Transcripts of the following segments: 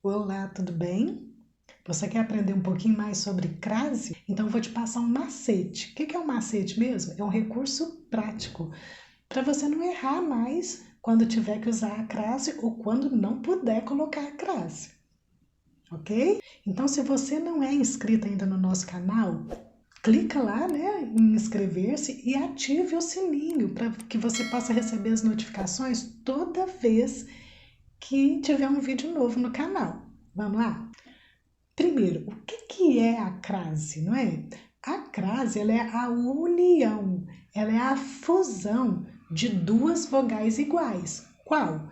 Olá, tudo bem? Você quer aprender um pouquinho mais sobre crase? Então, eu vou te passar um macete. O que é um macete mesmo? É um recurso prático para você não errar mais quando tiver que usar a crase ou quando não puder colocar a crase, ok? Então, se você não é inscrito ainda no nosso canal, clica lá, né, em inscrever-se e ative o sininho para que você possa receber as notificações toda vez que tiver um vídeo novo no canal. Vamos lá? Primeiro, o que é a crase, não é? A crase, ela é a união, ela é a fusão de duas vogais iguais. Qual?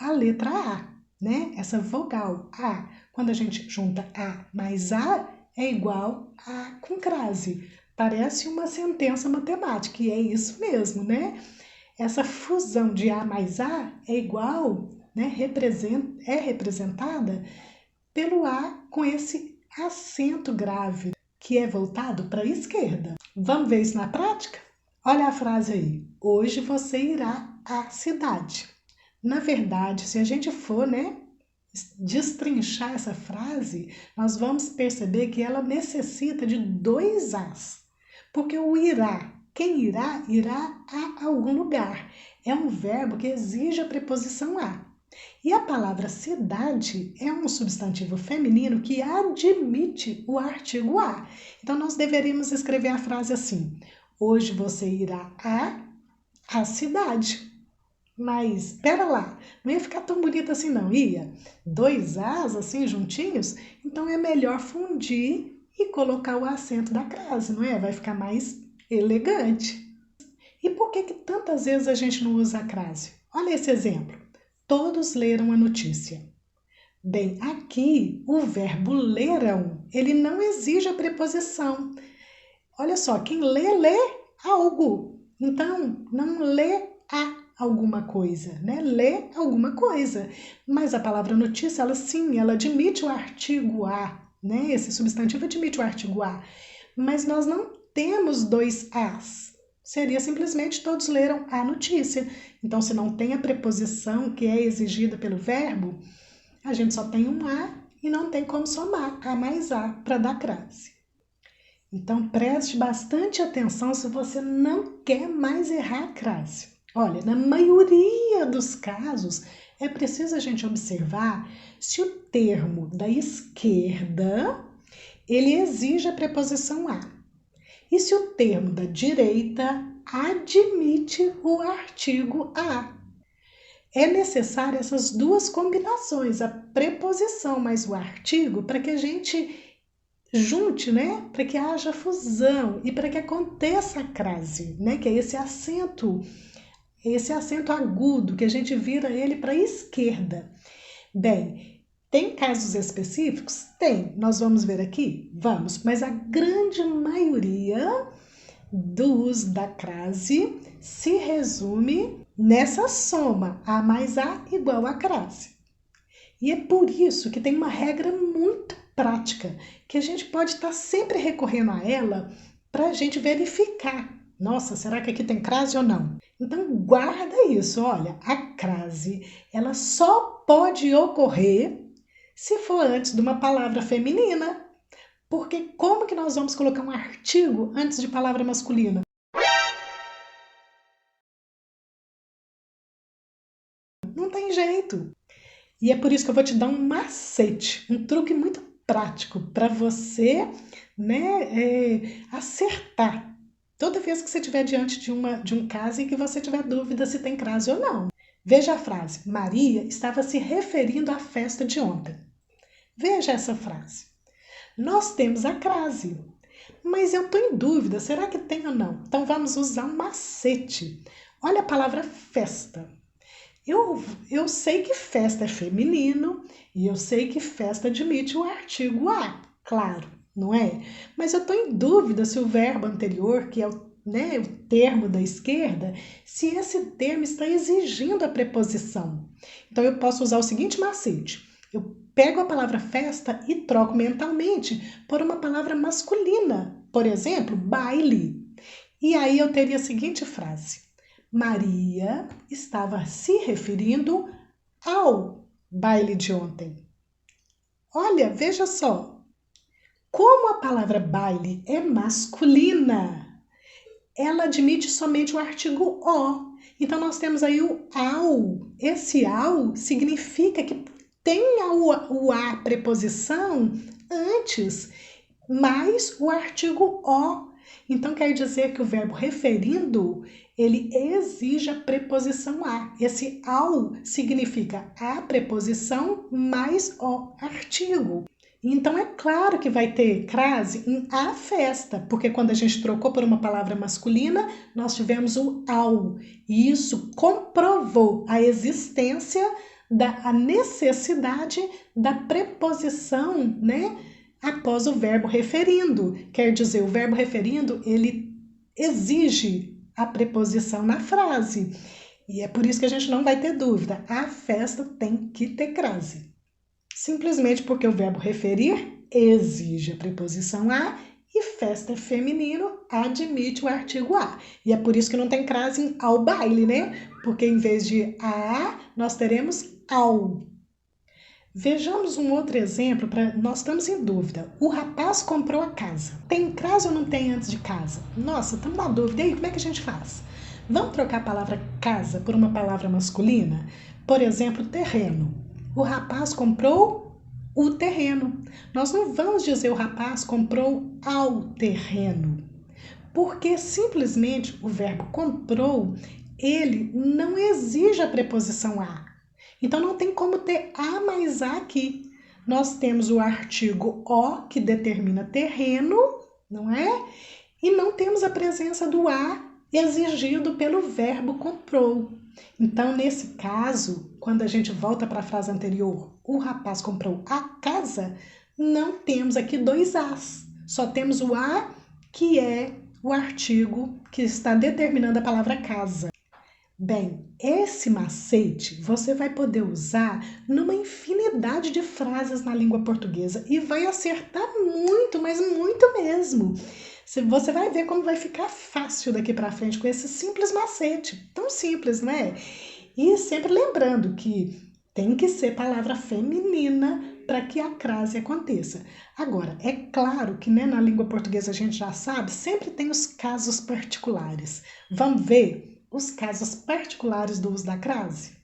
A letra A, né? Essa vogal A. Quando a gente junta A mais A, é igual a com crase. Parece uma sentença matemática, e é isso mesmo, né? Essa fusão de A mais A é igual, né? É representada pelo A com esse acento grave, que é voltado para a esquerda. Vamos ver isso na prática? Olha a frase aí. Hoje você irá à cidade. Na verdade, se a gente for, né, destrinchar essa frase, nós vamos perceber que ela necessita de dois As. Porque o irá, quem irá, irá a algum lugar. É um verbo que exige a preposição a. E a palavra cidade é um substantivo feminino que admite o artigo a. Então, nós deveríamos escrever a frase assim: hoje você irá à cidade. Mas, espera lá, não ia ficar tão bonito assim não, ia? Dois as assim juntinhos? Então é melhor fundir e colocar o acento da crase, não é? Vai ficar mais elegante. E por que tantas vezes a gente não usa a crase? Olha esse exemplo. Todos leram a notícia. Bem, aqui o verbo leram, ele não exige a preposição. Olha só, quem lê, lê algo. Então, não lê a alguma coisa, né? Lê alguma coisa. Mas a palavra notícia, ela sim, ela admite o artigo a, né? Esse substantivo admite o artigo a. Mas nós não temos dois as. Seria simplesmente todos leram a notícia. Então, se não tem a preposição que é exigida pelo verbo, a gente só tem um a e não tem como somar a mais a para dar crase. Então, preste bastante atenção se você não quer mais errar a crase. Olha, na maioria dos casos, é preciso a gente observar se o termo da esquerda, ele exige a preposição a. E se o termo da direita admite o artigo a. É necessário essas duas combinações, a preposição mais o artigo, para que a gente junte, né? Para que haja fusão e para que aconteça a crase, né? Que é esse acento agudo que a gente vira ele para a esquerda. Bem, tem casos específicos? Tem. Nós vamos ver aqui? Vamos. Mas a grande maioria do uso da crase se resume nessa soma, A mais A igual a crase. E é por isso que tem uma regra muito prática, que a gente pode estar sempre recorrendo a ela para a gente verificar. Nossa, será que aqui tem crase ou não? Então guarda isso, olha, a crase, ela só pode ocorrer se for antes de uma palavra feminina. Porque como que nós vamos colocar um artigo antes de palavra masculina? Não tem jeito. E é por isso que eu vou te dar um macete, um truque muito prático para você, né, acertar. Toda vez que você estiver diante de um caso em que você tiver dúvida se tem crase ou não. Veja a frase: Maria estava se referindo à festa de ontem. Veja essa frase. Nós temos a crase, mas eu estou em dúvida, será que tem ou não? Então vamos usar um macete. Olha a palavra festa. Eu sei que festa é feminino e eu sei que festa admite o artigo a, claro, não é? Mas eu estou em dúvida se o verbo anterior, que é né, o termo da esquerda, se esse termo está exigindo a preposição. Então eu posso usar o seguinte macete. Eu pego a palavra festa e troco mentalmente por uma palavra masculina, por exemplo, baile. E aí eu teria a seguinte frase: Maria estava se referindo ao baile de ontem. Olha, veja só. Como a palavra baile é masculina, ela admite somente o artigo o. Então, nós temos aí o ao. Esse ao significa que tem o a preposição antes, mais o artigo o. Então, quer dizer que o verbo referindo, ele exige a preposição a. Esse ao significa a preposição mais o artigo. Então, é claro que vai ter crase em a festa, porque quando a gente trocou por uma palavra masculina, nós tivemos o ao. E isso comprovou a existência a necessidade da preposição, né, após o verbo referindo. Quer dizer, o verbo referindo, ele exige a preposição na frase. E é por isso que a gente não vai ter dúvida. A festa tem que ter crase. Simplesmente porque o verbo referir exige a preposição a e festa é feminino, admite o artigo a. E é por isso que não tem crase em ao baile, né? Porque em vez de a, nós teremos ao. Vejamos um outro exemplo, nós estamos em dúvida. O rapaz comprou a casa. Tem crase ou não tem antes de casa? Nossa, estamos na dúvida. E aí, como é que a gente faz? Vamos trocar a palavra casa por uma palavra masculina? Por exemplo, terreno. O rapaz comprou o terreno. Nós não vamos dizer o rapaz comprou ao terreno, porque simplesmente o verbo comprou, ele não exige a preposição a. Então não tem como ter a mais a aqui. Nós temos o artigo o, que determina terreno, não é? E não temos a presença do a exigido pelo verbo comprou. Então, nesse caso, quando a gente volta para a frase anterior, o rapaz comprou a casa, não temos aqui dois as. Só temos o a, que é o artigo que está determinando a palavra casa. Bem, esse macete você vai poder usar numa infinidade de frases na língua portuguesa e vai acertar muito, mas muito mesmo. Você vai ver como vai ficar fácil daqui para frente com esse simples macete. Tão simples, né? E sempre lembrando que tem que ser palavra feminina para que a crase aconteça. Agora, é claro que, né, na língua portuguesa a gente já sabe, sempre tem os casos particulares. Vamos ver os casos particulares do uso da crase?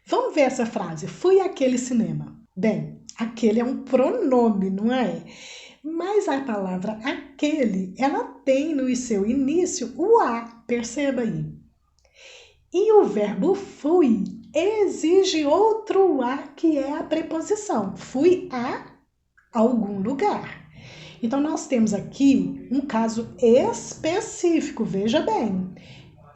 Vamos ver essa frase. Fui àquele cinema. Bem, aquele é um pronome, não é? Mas a palavra aquele, ela tem no seu início o a, perceba aí. E o verbo fui exige outro a, que é a preposição. Fui a algum lugar. Então, nós temos aqui um caso específico, veja bem.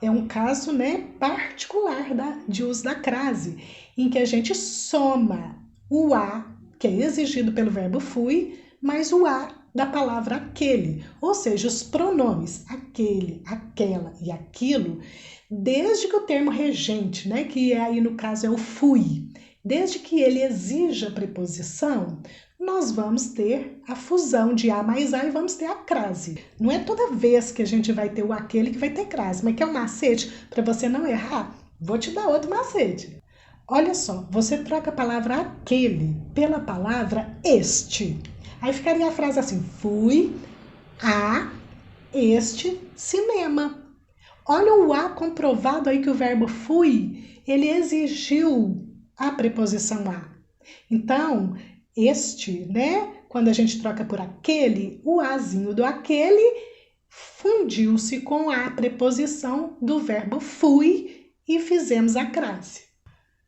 É um caso, né, particular de uso da crase, em que a gente soma o a, que é exigido pelo verbo fui, mais o a da palavra aquele. Ou seja, os pronomes aquele, aquela e aquilo, desde que o termo regente, né, que aí no caso é o fui, desde que ele exija a preposição, nós vamos ter a fusão de a mais a e vamos ter a crase. Não é toda vez que a gente vai ter o aquele que vai ter crase, mas quer um macete para você não errar? Vou te dar outro macete. Olha só, você troca a palavra aquele pela palavra este. Aí ficaria a frase assim, fui a este cinema. Olha o a comprovado aí que o verbo fui, ele exigiu a preposição a. Então, este, né? Quando a gente troca por aquele, o azinho do aquele fundiu-se com a preposição do verbo fui e fizemos a crase.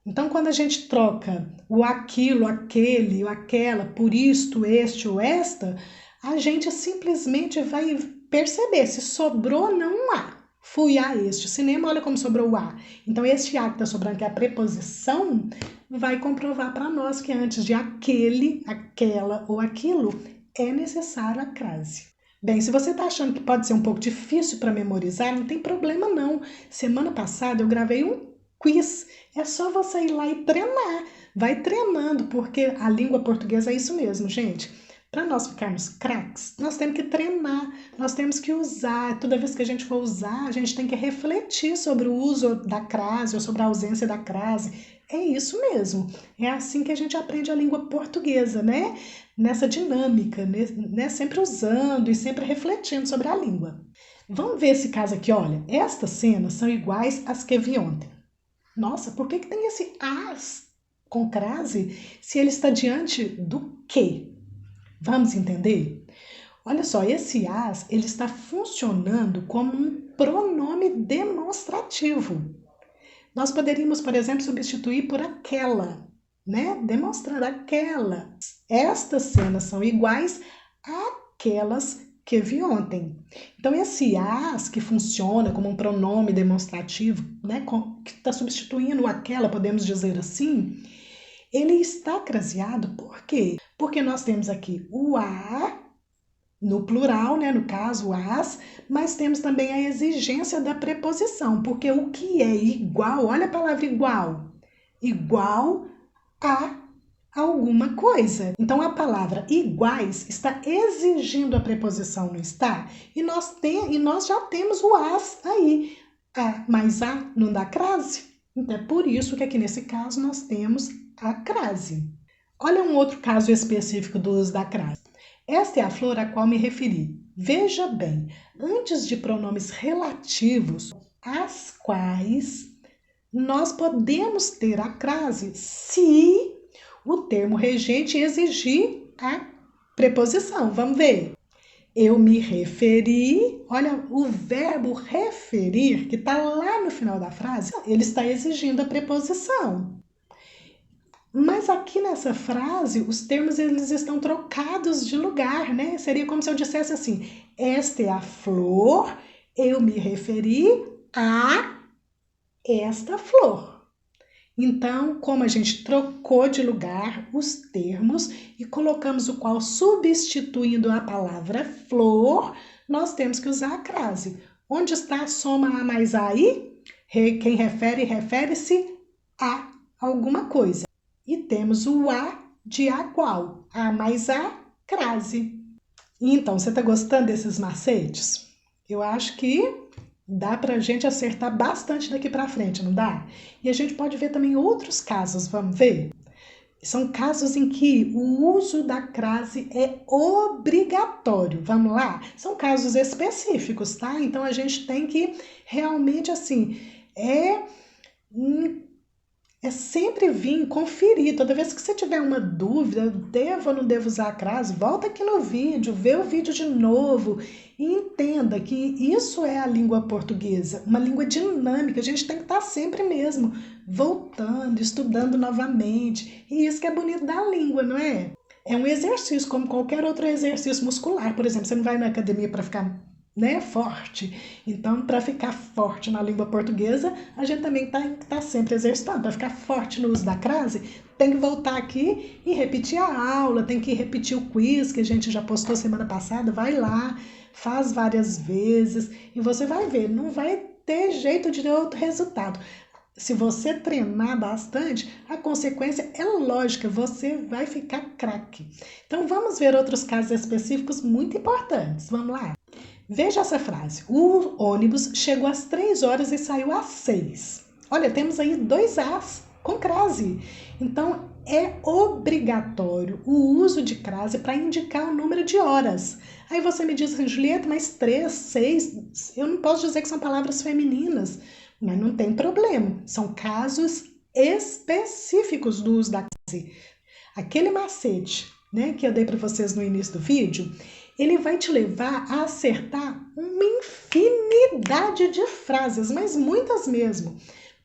Então, quando a gente troca o aquilo, aquele, o aquela, por isto, este ou esta, a gente simplesmente vai perceber se sobrou ou não um a. Fui a este cinema, olha como sobrou o a. Então, este a que está sobrando, que é a preposição, vai comprovar para nós que antes de aquele, aquela ou aquilo, é necessário a crase. Bem, se você está achando que pode ser um pouco difícil para memorizar, não tem problema não. Semana passada eu gravei um quiz. É só você ir lá e treinar. Vai treinando, porque a língua portuguesa é isso mesmo, gente. Para nós ficarmos craques, nós temos que treinar, nós temos que usar. Toda vez que a gente for usar, a gente tem que refletir sobre o uso da crase ou sobre a ausência da crase. É isso mesmo. É assim que a gente aprende a língua portuguesa, né? Nessa dinâmica, né? Sempre usando e sempre refletindo sobre a língua. Vamos ver esse caso aqui, olha. Estas cenas são iguais às que vi ontem. Nossa, por que tem esse as com crase se ele está diante do que? Vamos entender? Olha só, esse as, ele está funcionando como um pronome demonstrativo. Nós poderíamos, por exemplo, substituir por aquela, né? Demonstrando aquela. Estas cenas são iguais àquelas que vi ontem. Então, esse as que funciona como um pronome demonstrativo, né? Que está substituindo aquela, podemos dizer assim, ele está craseado por quê? Porque nós temos aqui o a no plural, né, no caso, as, mas temos também a exigência da preposição, porque o que é igual, olha a palavra igual, igual a alguma coisa. Então, a palavra iguais está exigindo a preposição, não está? E nós já temos o as aí. Mas a não dá crase. Então, é por isso que aqui nesse caso nós temos a crase. Olha um outro caso específico do uso da crase. Esta é a flor a qual me referi. Veja bem, antes de pronomes relativos, as quais nós podemos ter a crase se o termo regente exigir a preposição. Vamos ver. Eu me referi, olha, o verbo referir, que está lá no final da frase, ele está exigindo a preposição. Mas aqui nessa frase, os termos eles estão trocados de lugar, né? Seria como se eu dissesse assim: esta é a flor, eu me referi a esta flor. Então, como a gente trocou de lugar os termos e colocamos o qual substituindo a palavra flor, nós temos que usar a crase. Onde está a soma a mais a aí? Quem refere-se a alguma coisa. E temos o a de a qual? A mais a crase. Então, você está gostando desses macetes? Eu acho que dá para a gente acertar bastante daqui para frente, não dá? E a gente pode ver também outros casos, vamos ver? São casos em que o uso da crase é obrigatório. Vamos lá? São casos específicos, tá? Então a gente tem que realmente assim, sempre vir conferir. Toda vez que você tiver uma dúvida, devo ou não devo usar a crase, volta aqui no vídeo, vê o vídeo de novo e entenda que isso é a língua portuguesa, uma língua dinâmica. A gente tem que estar sempre mesmo voltando, estudando novamente. E isso que é bonito da língua, não é? É um exercício, como qualquer outro exercício muscular. Por exemplo, você não vai na academia para ficar forte. Então, para ficar forte na língua portuguesa, a gente também tá sempre exercitando. Para ficar forte no uso da crase, tem que voltar aqui e repetir a aula, tem que repetir o quiz que a gente já postou semana passada. Vai lá, faz várias vezes e você vai ver, não vai ter jeito de ter outro resultado. Se você treinar bastante, a consequência é lógica, você vai ficar craque. Então, vamos ver outros casos específicos muito importantes. Vamos lá? Veja essa frase. O ônibus chegou às 3 horas e saiu às 6. Olha, temos aí 2 as com crase. Então, é obrigatório o uso de crase para indicar o número de horas. Aí você me diz assim, Julieta, mas 3, 6, eu não posso dizer que são palavras femininas. Mas não tem problema. São casos específicos do uso da crase. Aquele macete, né, que eu dei para vocês no início do vídeo, ele vai te levar a acertar uma infinidade de frases, mas muitas mesmo.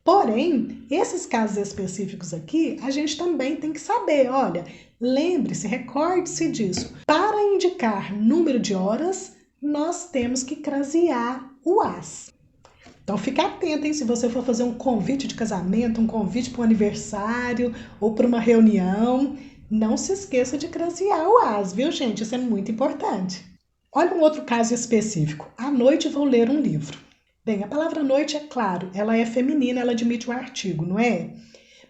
Porém, esses casos específicos aqui, a gente também tem que saber, olha, lembre-se, recorde-se disso. Para indicar número de horas, nós temos que crasear o as. Então, fica atento, hein? Se você for fazer um convite de casamento, um convite para um aniversário ou para uma reunião, não se esqueça de crasear o as, viu, gente? Isso é muito importante. Olha um outro caso específico. À noite vou ler um livro. Bem, a palavra noite, é claro, ela é feminina, ela admite o artigo, não é?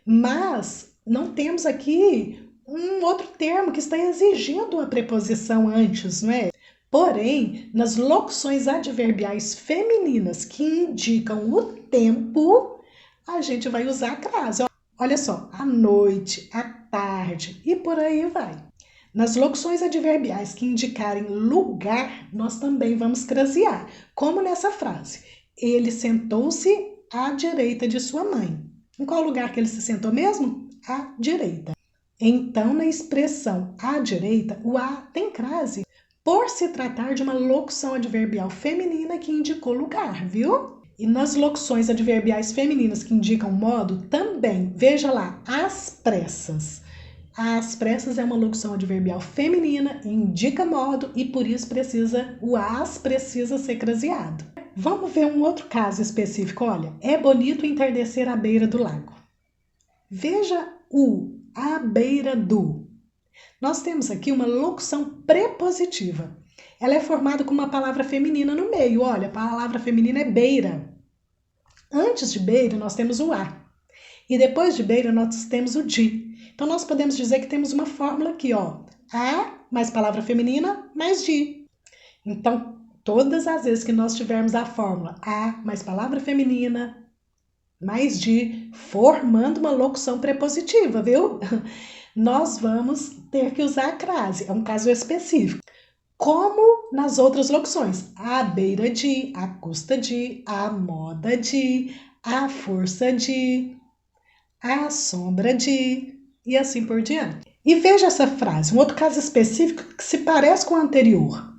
Mas não temos aqui um outro termo que está exigindo a preposição antes, não é? Porém, nas locuções adverbiais femininas que indicam o tempo, a gente vai usar a crase. Olha só, à noite, à tarde e por aí vai. Nas locuções adverbiais que indicarem lugar, nós também vamos crasear, como nessa frase. Ele sentou-se à direita de sua mãe. Em qual lugar que ele se sentou mesmo? À direita. Então, na expressão à direita, o a tem crase por se tratar de uma locução adverbial feminina que indicou lugar, viu? E nas locuções adverbiais femininas que indicam modo, também, veja lá, às pressas. Às pressas é uma locução adverbial feminina, indica modo e por isso o as precisa ser craseado. Vamos ver um outro caso específico. Olha, é bonito entardecer à beira do lago. Veja o à beira do. Nós temos aqui uma locução prepositiva. Ela é formada com uma palavra feminina no meio. Olha, a palavra feminina é beira. Antes de beira, nós temos o a. E depois de beira, nós temos o de. Então, nós podemos dizer que temos uma fórmula aqui, ó. A mais palavra feminina mais de. Então, todas as vezes que nós tivermos a fórmula a mais palavra feminina mais de, formando uma locução prepositiva, viu? Nós vamos ter que usar a crase. É um caso específico. Como nas outras locuções. À beira de, à custa de, à moda de, à força de, à sombra de, e assim por diante. E veja essa frase, um outro caso específico que se parece com o anterior.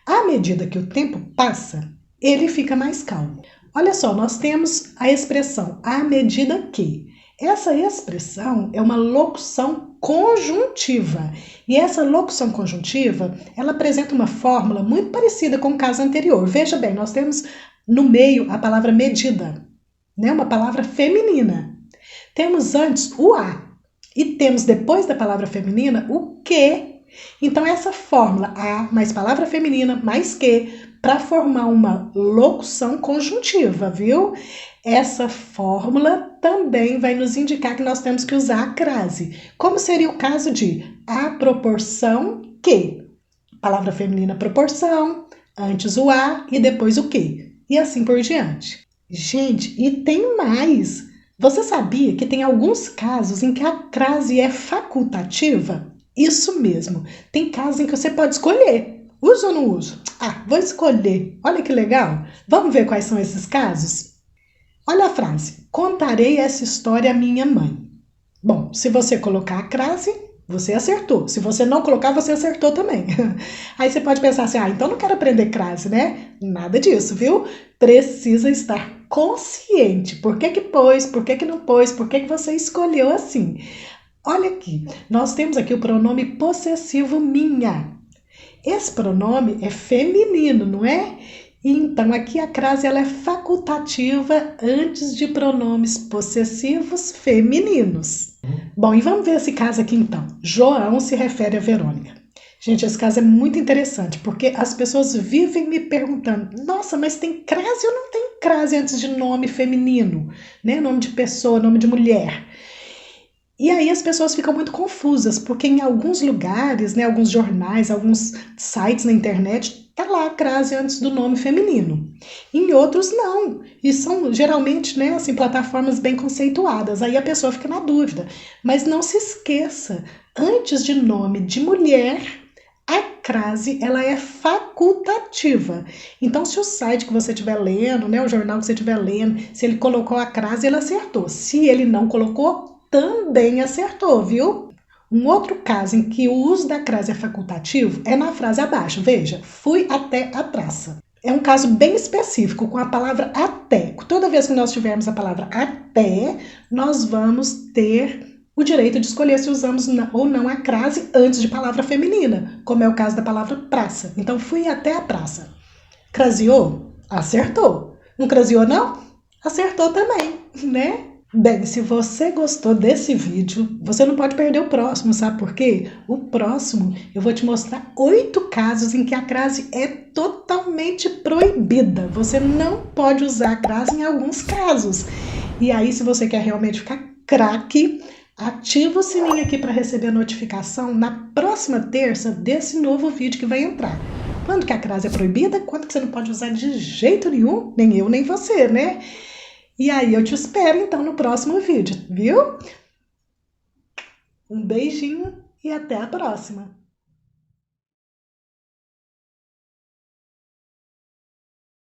À medida que o tempo passa, ele fica mais calmo. Olha só, nós temos a expressão à medida que. Essa expressão é uma locução conjuntiva. E essa locução conjuntiva, ela apresenta uma fórmula muito parecida com o caso anterior. Veja bem, nós temos no meio a palavra medida, né? Uma palavra feminina. Temos antes o a e temos depois da palavra feminina o que. Então, essa fórmula a mais palavra feminina mais que para formar uma locução conjuntiva, viu? Essa fórmula também vai nos indicar que nós temos que usar a crase. Como seria o caso de a proporção que? Palavra feminina proporção, antes o a e depois o que. E assim por diante. Gente, e tem mais! Você sabia que tem alguns casos em que a crase é facultativa? Isso mesmo. Tem casos em que você pode escolher. Uso ou não uso? Ah, vou escolher. Olha que legal. Vamos ver quais são esses casos? Olha a frase. Contarei essa história à minha mãe. Bom, se você colocar a crase, você acertou. Se você não colocar, você acertou também. Aí você pode pensar assim, então não quero aprender crase, né? Nada disso, viu? Precisa estar consciente. Por que pôs? Por que não pôs? Por que você escolheu assim? Olha aqui, nós temos aqui o pronome possessivo minha. Esse pronome é feminino, não é? Então, aqui a crase ela é facultativa antes de pronomes possessivos femininos. Bom, e vamos ver esse caso aqui então. João se refere a Verônica. Gente, esse caso é muito interessante, porque as pessoas vivem me perguntando, nossa, mas tem crase ou não tem crase antes de nome feminino? Né? Nome de pessoa, nome de mulher. E aí as pessoas ficam muito confusas, porque em alguns lugares, né, alguns jornais, alguns sites na internet, tá lá a crase antes do nome feminino. Em outros não. E são geralmente, né, assim, plataformas bem conceituadas. Aí a pessoa fica na dúvida. Mas não se esqueça, antes de nome de mulher, a crase ela é facultativa. Então, se o site que você estiver lendo, né, o jornal que você estiver lendo, se ele colocou a crase, ele acertou. Se ele não colocou, também acertou, viu? Um outro caso em que o uso da crase é facultativo é na frase abaixo. Veja, fui até a praça. É um caso bem específico, com a palavra até. Toda vez que nós tivermos a palavra até, nós vamos ter o direito de escolher se usamos ou não a crase antes de palavra feminina, como é o caso da palavra praça. Então, fui até a praça. Craseou? Acertou. Não craseou, não? Acertou também, né? Bem, se você gostou desse vídeo, você não pode perder o próximo, sabe por quê? O próximo eu vou te mostrar 8 casos em que a crase é totalmente proibida. Você não pode usar a crase em alguns casos. E aí, se você quer realmente ficar craque, ativa o sininho aqui para receber a notificação na próxima terça desse novo vídeo que vai entrar. Quando que a crase é proibida? Quando que você não pode usar de jeito nenhum? Nem eu, nem você, né? E aí eu te espero então no próximo vídeo, viu? Um beijinho e até a próxima!